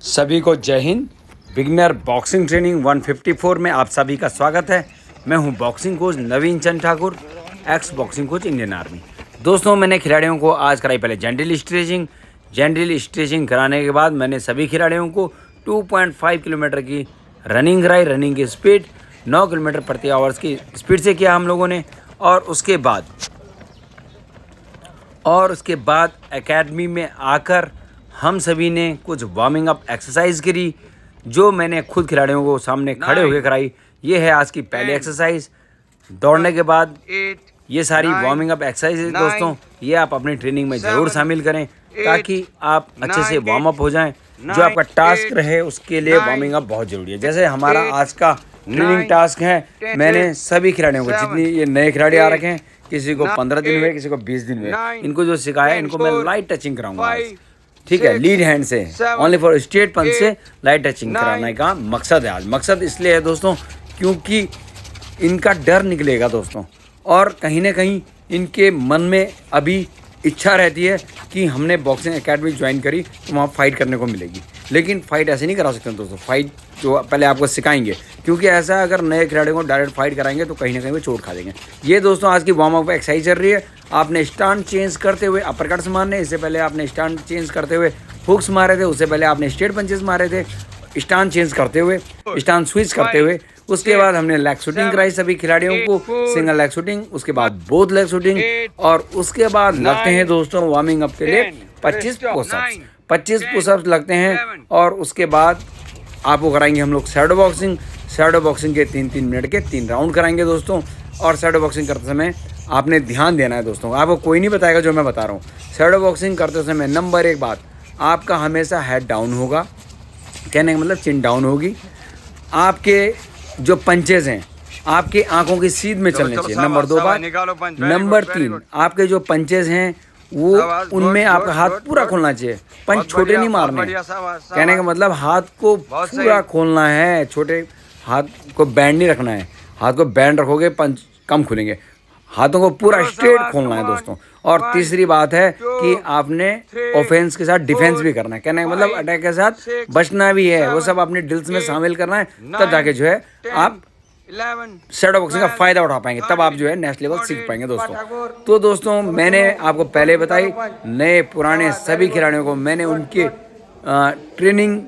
सभी को जय हिंद। बिगनर बॉक्सिंग ट्रेनिंग 154 में आप सभी का स्वागत है। मैं हूं boxing coach Naveen Chand Thakur, ex boxing coach Indian Army. दोस्तों, मैंने खिलाड़ियों को आज कराई पहले जनरल स्ट्रेचिंग कराने के बाद मैंने सभी खिलाड़ियों को 2.5 किलोमीटर की रनिंग कराई। रनिंग की स्पीड 9 किलोमीटर प्रति आवर्स की स्पीड से किया हम लोगों ने। और उसके बाद एकेडमी में आकर हम सभी ने कुछ वार्मिंग अप एक्सरसाइज करी, जो मैंने खुद खिलाड़ियों को सामने खड़े होकर कराई। ये है आज की पहली एक्सरसाइज। दौड़ने के बाद ये सारी वार्मिंग अप एक्सरसाइज है दोस्तों, ये आप अपनी ट्रेनिंग में ज़रूर शामिल करें ताकि आप अच्छे से वार्म अप हो जाएं। जो आपका टास्क रहे उसके लिए वार्मिंग अप बहुत ज़रूरी है। जैसे हमारा आज का ट्रेनिंग टास्क है, मैंने सभी खिलाड़ियों को, जितनी ये नए खिलाड़ी आ रखे हैं, किसी को 15 दिन हुए, किसी को 20 दिन हुए, इनको जो सिखाया इनको मैं लाइट टचिंग कराऊंगा। ठीक है, लीड हैंड से, ओनली फॉर स्ट्रेट पंच से लाइट टचिंग कराने का मकसद है आज। मकसद इसलिए है दोस्तों क्योंकि इनका डर निकलेगा दोस्तों, और कहीं ना कहीं इनके मन में अभी इच्छा रहती है कि हमने बॉक्सिंग एकेडमी ज्वाइन करी तो वहाँ फाइट करने को मिलेगी। लेकिन फाइट ऐसे नहीं करा सकते दोस्तों। फाइट जो पहले आपको सिखाएंगे, क्योंकि ऐसा अगर नए खिलाड़ियों को डायरेक्ट फाइट कराएंगे तो कहीं ना कहीं वो चोट खा देंगे। ये दोस्तों आज की वार्म अप एक्सरसाइज चल रही है। आपने स्टांड चेंज करते हुए अपरकट्स मारने, इससे पहले आपने स्टांड चेंज करते हुए हुक्स मारे थे, उससे पहले आपने स्ट्रेट पंचेस मारे थे, स्टांड चेंज करते हुए, स्टांड स्विच करते हुए। उसके बाद हमने लेग शूटिंग कराई सभी खिलाड़ियों को, सिंगल लेग शूटिंग, उसके बाद बोथ लेग शूटिंग, और उसके बाद लगते हैं दोस्तों वार्मिंग अप के लिए 25 पुशअप्स लगते हैं। और उसके बाद आपको कराएंगे हम लोग शैडो बॉक्सिंग के 3-3 मिनट के 3 राउंड कराएंगे दोस्तों। और शैडो बॉक्सिंग करते समय आपने ध्यान देना है दोस्तों, आपको कोई नहीं बताएगा जो मैं बता रहा हूँ। शैडो बॉक्सिंग करते समय नंबर 1 बात, आपका हमेशा हेड डाउन होगा, कहने का मतलब चिन डाउन होगी। आपके जो पंचेज हैं आपकी आंखों की सीध में चलने चाहिए, नंबर 2 बात। नंबर 3, आपके जो पंचेज हैं वो उनमें आपका हाथ पूरा खोलना चाहिए। पंच छोटे नहीं मारने, कहने का मतलब हाथ को पूरा खोलना है, छोटे हाथ को बैंड नहीं रखना है। हाथ को बैंड रखोगे पंच कम खुलेंगे, हाथों को पूरा स्ट्रेट खोलना है दोस्तों। और तीसरी बात है कि आपने ऑफेंस के साथ डिफेंस भी करना है, कहने का मतलब अटैक के साथ बचना भी है। वो सब अपने ड्रिल्स में शामिल करना है, तब जाके जो है आप शैडो बॉक्सिंग का फायदा उठा पाएंगे, तब आप जो है नेक्स्ट लेवल सीख पाएंगे दोस्तों। तो दोस्तों, मैंने आपको पहले बताई, नए पुराने सभी खिलाड़ियों को मैंने उनके ट्रेनिंग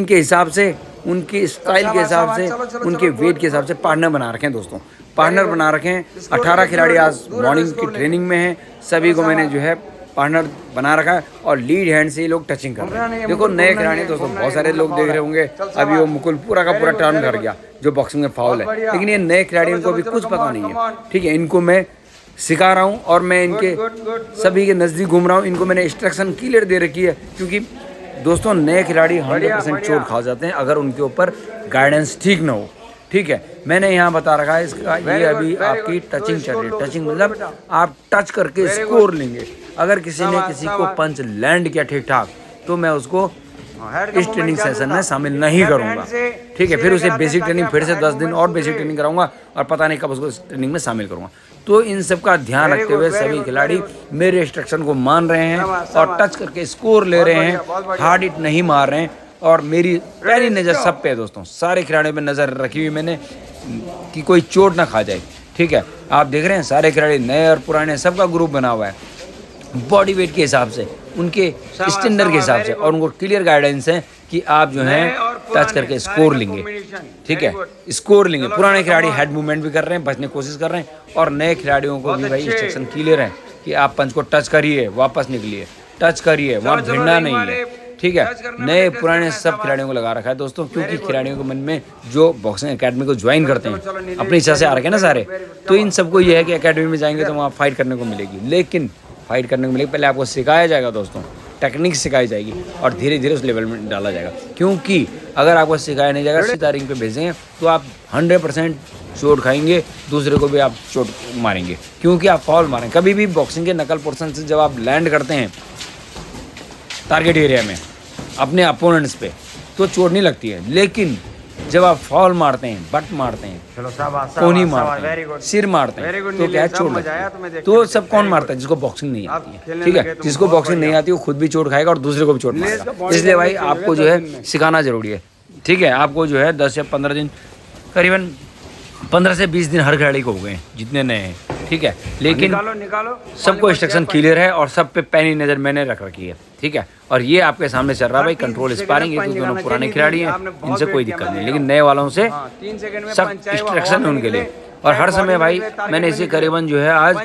के हिसाब से, उनके स्टाइल के हिसाब से, उनके वेट के हिसाब से पार्टनर बना रखे हैं दोस्तों। पार्टनर बना रखे हैं। 18 खिलाड़ी आज मॉर्निंग की ट्रेनिंग में हैं, सभी को मैंने जो है पार्टनर बना रखा है। और लीड हैंड से ये लोग टचिंग कर रहे हैं। देखो नए खिलाड़ी दोस्तों, बहुत सारे लोग देख रहे होंगे, अभी वो मुकुल पूरा का पूरा टर्न कर गया जो बॉक्सिंग में फाउल है, लेकिन ये नए खिलाड़ियों को भी कुछ पता नहीं है। ठीक है, इनको मैं सिखा रहा हूँ और मैं इनके सभी के नज़दीक घूम रहा हूँ। इनको मैंने इंस्ट्रक्शन क्लियर दे रखी है, क्योंकि दोस्तों नए खिलाड़ी 100% चोट खा जाते हैं अगर उनके ऊपर गाइडेंस ठीक ना हो। ठीक है, मैंने यहाँ बता रखा है इसका, ये अभी आपकी टचिंग चल रही है। टचिंग मतलब आप टच करके स्कोर लेंगे। अगर किसी ने किसी को पंच लैंड किया ठीक ठाक तो मैं उसको इस ट्रेनिंग सेशन में शामिल नहीं करूँगा। ठीक है, फिर उसे बेसिक ट्रेनिंग, फिर से 10 दिन और बेसिक ट्रेनिंग कराऊंगा, और पता नहीं कब उसको इस ट्रेनिंग में शामिल करूँगा। तो इन सब का ध्यान रखते हुए सभी खिलाड़ी मेरे इंस्ट्रक्शन को मान रहे हैं और टच करके स्कोर ले रहे हैं, हार्ड हिट नहीं मार रहे हैं। और मेरी पहली नज़र सब पे है दोस्तों, सारे खिलाड़ियों पे नज़र रखी हुई मैंने कि कोई चोट ना खा जाए। ठीक है, आप देख रहे हैं सारे खिलाड़ी नए और पुराने सबका ग्रुप बना हुआ है, बॉडी वेट के हिसाब से, उनके स्टैंडर्ड के हिसाब से, और उनको क्लियर गाइडेंस है कि आप जो हैं टच करके स्कोर लेंगे। ठीक है, स्कोर लेंगे। पुराने खिलाड़ी हेड मूवमेंट भी कर रहे हैं, बचने की कोशिश कर रहे हैं, और नए खिलाड़ियों को भी भाई इंस्ट्रक्शन क्लियर है कि आप पंच को टच करिए, वापस निकलिए, टच करिए, वहाँ भिड़ना नहीं है। ठीक है, नए पुराने सब खिलाड़ियों को लगा रखा है दोस्तों, क्योंकि खिलाड़ियों के मन में जो बॉक्सिंग एकेडमी को ज्वाइन करते हैं अपनी इच्छा से आ रखे हैं ना सारे, तो इन सबको ये है कि एकेडमी में जाएंगे तो वहाँ फाइट करने को मिलेगी। लेकिन फाइट करने को मिलेगी, पहले आपको सिखाया जाएगा दोस्तों, टेक्निक सिखाई जाएगी, और धीरे धीरे उस लेवल में डाला जाएगा। क्योंकि अगर आपको सिखाया नहीं जाएगा, सीधा रिंग पे भेजेंगे तो आप 100% चोट खाएंगे, दूसरे को भी आप चोट मारेंगे, क्योंकि आप फाउल मारेंगे। कभी भी बॉक्सिंग के नकल पोर्शन से जब आप लैंड करते हैं टारगेट एरिया में अपने अपोनेंट्स पे, तो चोट नहीं लगती है। लेकिन जब आप फॉल मारते हैं, बट मारते हैं, चलो शाबाश, कोहनी शाबाश, मारते वेरी हैं, गुड, सिर मारते वेरी गुड हैं, तो क्या है, नीलेश, चोट मजा लगती आया है। तुम्हें देखते तो देखते, सब कौन very मारता है? जिसको बॉक्सिंग नहीं आप आती है, खेलने ठीक लगे है। तुम, जिसको बहुत बॉक्सिंग नहीं बढ़िया। आती वो खुद भी चोट खाएगा और दूसरे को भी चोट नीलेश का मारेगा। body इसलिए भाई language आपको चेंज जो हो है गया 2 दिन में। सिखाना जरूरी है, ठीक है। आपको जो है 10 या 15 दिन, करीबन 15 से 20 दिन हर खिलाड़ी को हो गए जितने नए हैं, ठीक है। लेकिन निकालो सबको इंस्ट्रक्शन क्लियर है और सब पे पैनी नज़र मैंने रख रखी है, ठीक है। और ये आपके सामने चल रहा है भाई, कंट्रोल स्पारिंग। ये तो दोनों पुराने खिलाड़ी हैं, इनसे कोई दिक्कत नहीं, लेकिन नए वालों से 3 सेकंड में सख्त इंस्ट्रक्शन है उनके लिए। और हर समय भाई मैंने इसे करीबन जो है आज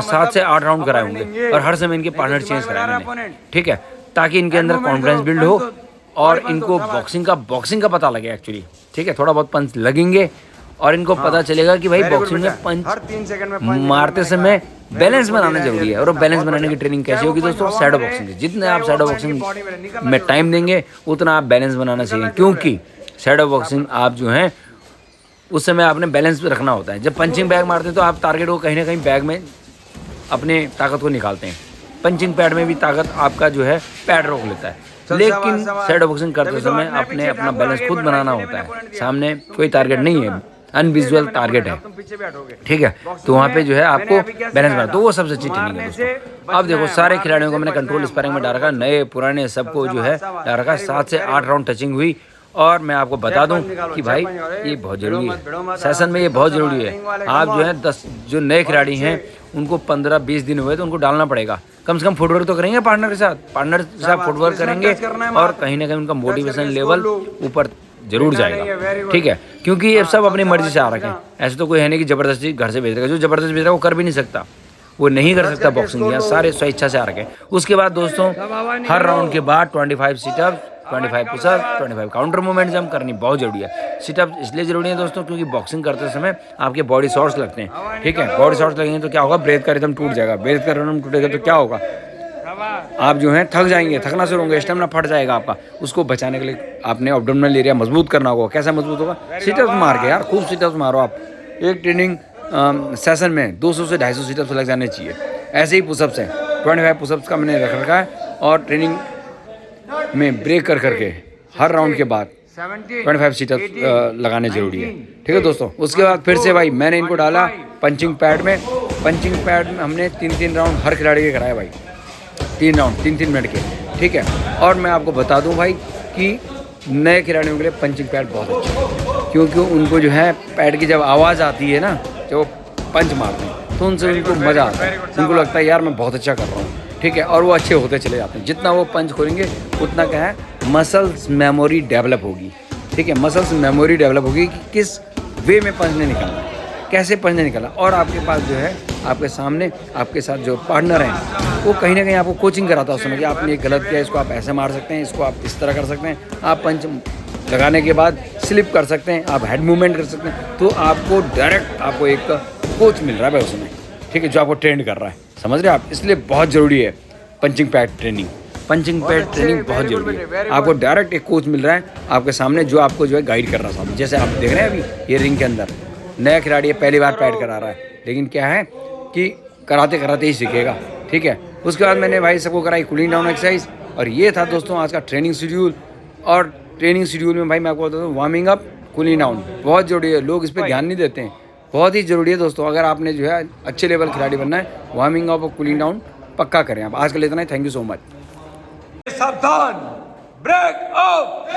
7 से 8 राउंड कराए होंगे और हर समय इनके पार्टनर चेंज कराए मैंने, ठीक है, ताकि इनके अंदर कॉन्फिडेंस बिल्ड हो और इनको बॉक्सिंग का पता लगे एक्चुअली, ठीक है। थोड़ा बहुत पंच लगेंगे और इनको पता चलेगा कि भाई बॉक्सिंग में पंच हर 3 सेकंड में मारते समय बैलेंस बनाना जरूरी है। और बैलेंस बनाने की ट्रेनिंग कैसे होगी दोस्तों? शैडो बॉक्सिंग से। जितने आप शैडो बॉक्सिंग में टाइम देंगे उतना आप बैलेंस बनाना चाहिए, क्योंकि शैडो बॉक्सिंग आप जो हैं उस समय आपने बैलेंस भी रखना होता है। जब पंचिंग बैग मारते हैं तो आप टारगेट को कहीं ना कहीं बैग में अपने ताकत को निकालते हैं। पंचिंग पैड में भी ताकत आपका जो है पैड रोक लेता है, लेकिन शैडो बॉक्सिंग करते समय आपने अपना बैलेंस खुद बनाना होता है। सामने कोई टारगेट नहीं है, अनविजुअल टारगेट है, ठीक है। तो वहाँ पे जो है आपको बैलेंस बनाना, तो वो सबसे अच्छी ट्रेनिंग है दोस्तों। अब देखो सारे खिलाड़ियों को मैंने कंट्रोल स्पारिंग में डाल रखा, नए पुराने सबको जो है डाल रखा। 7 से 8 राउंड टचिंग हुई। और मैं आपको बता दूं कि भाई ये बहुत ज़रूरी है, सेशन में ये बहुत ज़रूरी है। आप जो है 10 जो नए खिलाड़ी हैं उनको 15-20 दिन हुए तो उनको डालना पड़ेगा। कम से कम फुटवर्क तो करेंगे पार्टनर के साथ फुटवर्क करेंगे और कहीं ना कहीं उनका मोटिवेशन लेवल ऊपर जरूर जाएगा, ठीक है। क्योंकि ये सब अपनी मर्जी से आ रखे हैं, ऐसे तो कोई है नहीं कि जबरदस्ती घर से भेज देगा। जो जबरदस्ती भेज रहा है वो कर भी नहीं सकता, वो नहीं कर सकता बॉक्सिंग। यहाँ सारे स्वेच्छा से आ रखे हैं। उसके बाद दोस्तों हर राउंड के बाद 25 sit up, 25 push up, 25 counter movement jump करनी बहुत जरूरी है। सिटअप इसलिए जरूरी है दोस्तों क्योंकि बॉक्सिंग करते समय आपके बॉडी शॉट्स लगते हैं, ठीक है। बॉडी शॉट्स लगेंगे तो क्या होगा? ब्रेथ का रिदम टूट जाएगा। ब्रेथ का रिदम टूटेगा तो क्या होगा? आप जो है थक जाएंगे, थकना शुरू होंगे, स्टेमिना फट जाएगा आपका। उसको बचाने के लिए आपने एब्डोमिनल एरिया मजबूत करना होगा। कैसा मजबूत होगा? सिटअप्स मार के यार, खूब सिटअप्स मारो आप। एक ट्रेनिंग सेशन में 200 से 250 सिटअप्स लग जाने चाहिए। ऐसे ही पुशअप्स हैं, 25 पुशअप्स का मैंने रख रखा है। और ट्रेनिंग में ब्रेक कर करके हर राउंड के बाद 25 सिटअप्स लगाने जरूरी है, ठीक है दोस्तों। उसके बाद फिर से भाई मैंने इनको डाला पंचिंग पैड में। पंचिंग पैड में हमने 3-3 राउंड हर खिलाड़ी के कराए भाई, 3 राउंड 3-3 मिनट के, ठीक है। और मैं आपको बता दूं भाई कि नए खिलाड़ियों के लिए पंचिंग पैड बहुत अच्छा है, क्योंकि उनको जो है पैड की जब आवाज़ आती है ना, जब वो पंच मारते हैं तो उनसे उनको मज़ा आता है, उनको लगता है यार मैं बहुत अच्छा कर रहा हूँ, ठीक है। और वो अच्छे होते चले जाते हैं। जितना वो पंच खोलेंगे उतना क्या है, मसल्स मेमोरी डेवलप होगी, ठीक है। मसल्स मेमोरी डेवलप होगी कि किस वे में पंच ने निकलना, कैसे पंच ने निकला। और आपके पास जो है आपके सामने आपके साथ जो पार्टनर हैं वो कहीं ना कहीं आपको कोचिंग कराता है उस समय कि आपने गलत किया, इसको आप ऐसे मार सकते हैं, इसको आप इस तरह कर सकते हैं, आप पंच लगाने के बाद स्लिप कर सकते हैं, आप हेड मूवमेंट कर सकते हैं। तो आपको डायरेक्ट आपको एक कोच मिल रहा है भाई उसमें, ठीक है, जो आपको ट्रेंड कर रहा है, समझ रहे हैं आप। इसलिए बहुत ज़रूरी है punching pad training. Punching pad training बहुत जरूरी है। आपको डायरेक्ट एक कोच मिल रहा है आपके सामने जो आपको जो है गाइड कर रहा है। जैसे आप देख रहे हैं अभी ये रिंग के अंदर नया खिलाड़ी है, पहली बार पैड करा रहा है, लेकिन क्या है कि कराते कराते ही सीखेगा, ठीक है। उसके बाद मैंने भाई सबको कराई कूलिंग डाउन एक्सरसाइज। और ये था दोस्तों आज का ट्रेनिंग शेड्यूल। और ट्रेनिंग शेड्यूल में भाई मैं आपको बताता हूँ वार्मिंग अप, कूलिंग डाउन बहुत जरूरी है। लोग इस पर ध्यान नहीं देते हैं, बहुत ही ज़रूरी है दोस्तों। अगर आपने जो है अच्छे लेवल खिलाड़ी बनना है, वार्मिंग अप और कूलिंग डाउन पक्का करें आप। आज के लिए इतना ही, थैंक यू सो मच। सावधान, ब्रेक अप।